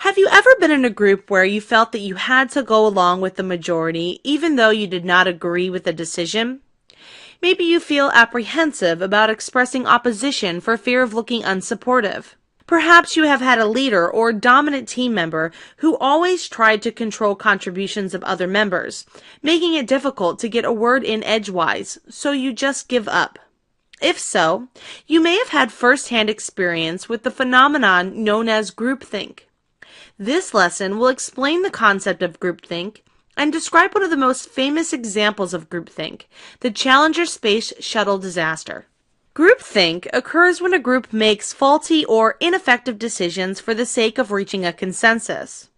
Have you ever been in a group where you felt that you had to go along with the majority even though you did not agree with the decision? Maybe you feel apprehensive about expressing opposition for fear of looking unsupportive. Perhaps you have had a leader or dominant team member who always tried to control contributions of other members, making it difficult to get a word in edgewise, so you just give up. If so, you may have had first-hand experience with the phenomenon known as groupthink. This lesson will explain the concept of groupthink and describe one of the most famous examples of groupthink, the Challenger Space Shuttle disaster. Groupthink occurs when a group makes faulty or ineffective decisions for the sake of reaching a consensus.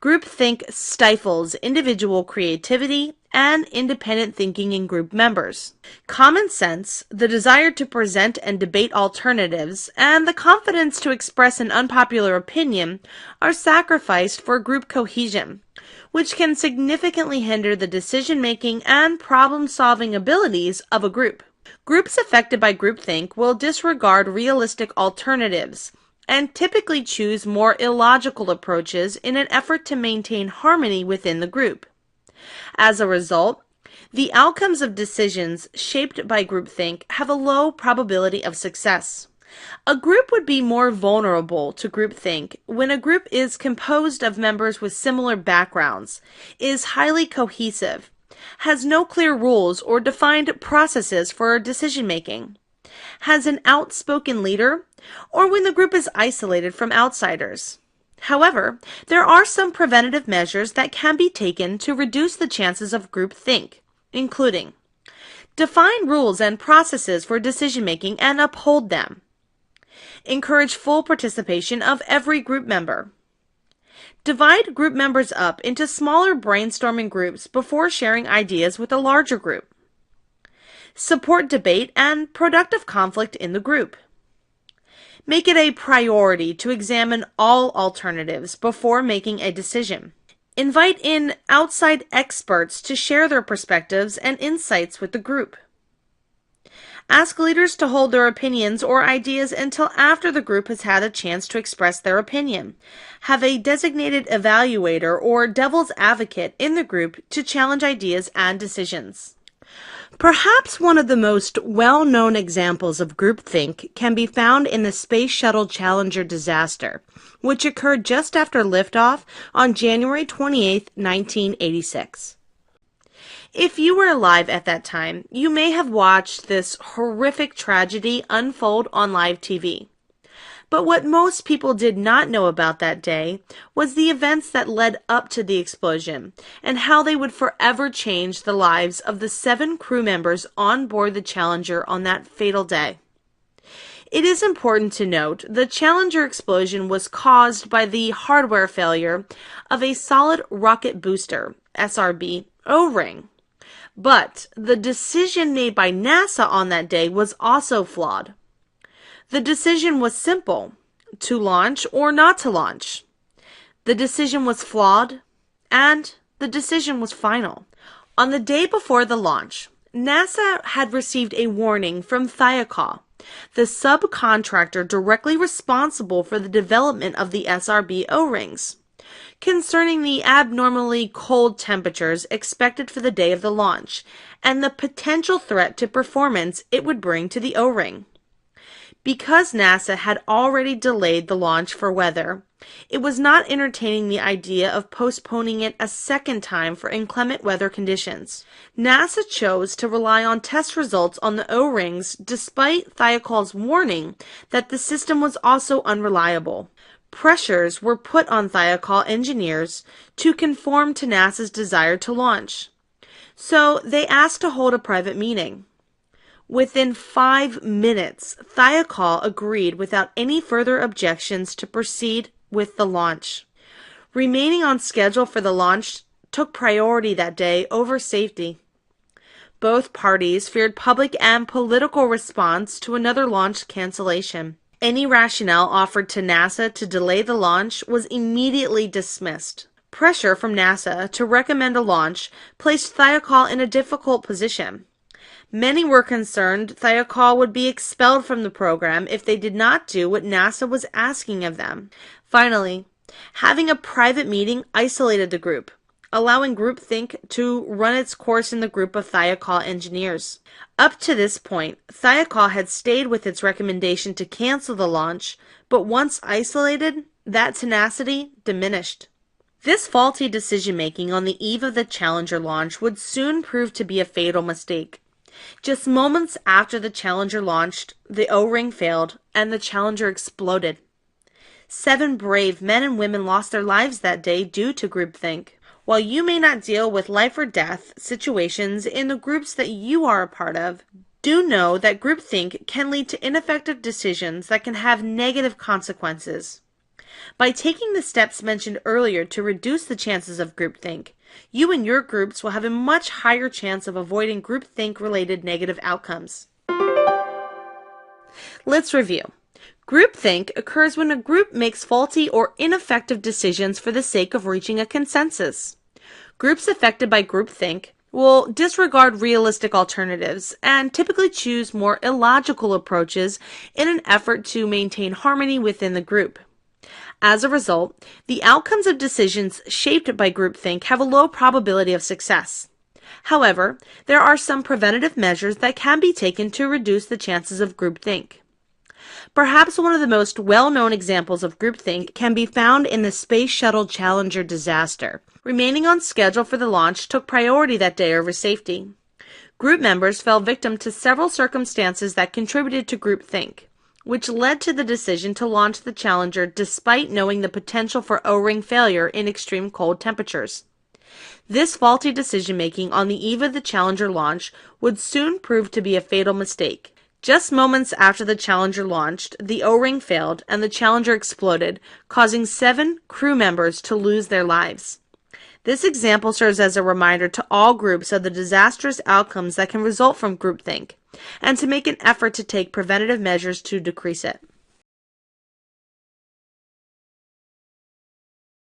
Groupthink stifles individual creativity and independent thinking in group members. Common sense, the desire to present and debate alternatives, and the confidence to express an unpopular opinion are sacrificed for group cohesion, which can significantly hinder the decision-making and problem-solving abilities of a group. Groups affected by groupthink will disregard realistic alternatives and typically choose more illogical approaches in an effort to maintain harmony within the group. As a result, the outcomes of decisions shaped by groupthink have a low probability of success. A group would be more vulnerable to groupthink when a group is composed of members with similar backgrounds, is highly cohesive, has no clear rules or defined processes for decision-making, has an outspoken leader, or when the group is isolated from outsiders. However, there are some preventative measures that can be taken to reduce the chances of groupthink, including define rules and processes for decision-making and uphold them. Encourage full participation of every group member. Divide group members up into smaller brainstorming groups before sharing ideas with a larger group. Support debate and productive conflict in the group. Make it a priority to examine all alternatives before making a decision. Invite in outside experts to share their perspectives and insights with the group. Ask leaders to hold their opinions or ideas until after the group has had a chance to express their opinion. Have a designated evaluator or devil's advocate in the group to challenge ideas and decisions. Perhaps one of the most well-known examples of groupthink can be found in the Space Shuttle Challenger disaster, which occurred just after liftoff on January 28, 1986. If you were alive at that time, you may have watched this horrific tragedy unfold on live TV. But what most people did not know about that day was the events that led up to the explosion and how they would forever change the lives of the 7 crew members on board the Challenger on that fatal day. It is important to note the Challenger explosion was caused by the hardware failure of a solid rocket booster, SRB, O-ring. But the decision made by NASA on that day was also flawed. The decision was simple, to launch or not to launch. The decision was flawed, and the decision was final. On the day before the launch, NASA had received a warning from Thiokol, the subcontractor directly responsible for the development of the SRB O-rings, concerning the abnormally cold temperatures expected for the day of the launch and the potential threat to performance it would bring to the O-ring. Because NASA had already delayed the launch for weather, it was not entertaining the idea of postponing it a second time for inclement weather conditions. NASA chose to rely on test results on the O-rings despite Thiokol's warning that the system was also unreliable. Pressures were put on Thiokol engineers to conform to NASA's desire to launch, so they asked to hold a private meeting. Within 5 minutes, Thiokol agreed without any further objections to proceed with the launch. Remaining on schedule for the launch took priority that day over safety. Both parties feared public and political response to another launch cancellation. Any rationale offered to NASA to delay the launch was immediately dismissed. Pressure from NASA to recommend a launch placed Thiokol in a difficult position. Many were concerned Thiokol would be expelled from the program if they did not do what NASA was asking of them. Finally, Having a private meeting isolated the group, allowing groupthink to run its course in the group of Thiokol engineers. Up to this point, Thiokol had stayed with its recommendation to cancel the launch, but once isolated, that tenacity diminished. This faulty decision-making on the eve of the Challenger launch would soon prove to be a fatal mistake. Just moments after the Challenger launched, the O-ring failed and the Challenger exploded. 7 brave men and women lost their lives that day due to groupthink. While you may not deal with life or death situations in the groups that you are a part of, do know that groupthink can lead to ineffective decisions that can have negative consequences. By taking the steps mentioned earlier to reduce the chances of groupthink, you and your groups will have a much higher chance of avoiding groupthink-related negative outcomes. Let's review. Groupthink occurs when a group makes faulty or ineffective decisions for the sake of reaching a consensus. Groups affected by groupthink will disregard realistic alternatives and typically choose more illogical approaches in an effort to maintain harmony within the group. As a result, the outcomes of decisions shaped by groupthink have a low probability of success. However, there are some preventative measures that can be taken to reduce the chances of groupthink. Perhaps one of the most well-known examples of groupthink can be found in the Space Shuttle Challenger disaster. Remaining on schedule for the launch took priority that day over safety. Group members fell victim to several circumstances that contributed to groupthink, which led to the decision to launch the Challenger despite knowing the potential for O-ring failure in extreme cold temperatures. This faulty decision-making on the eve of the Challenger launch would soon prove to be a fatal mistake. Just moments after the Challenger launched, the O-ring failed and the Challenger exploded, causing 7 crew members to lose their lives. This example serves as a reminder to all groups of the disastrous outcomes that can result from groupthink, and to make an effort to take preventative measures to decrease it.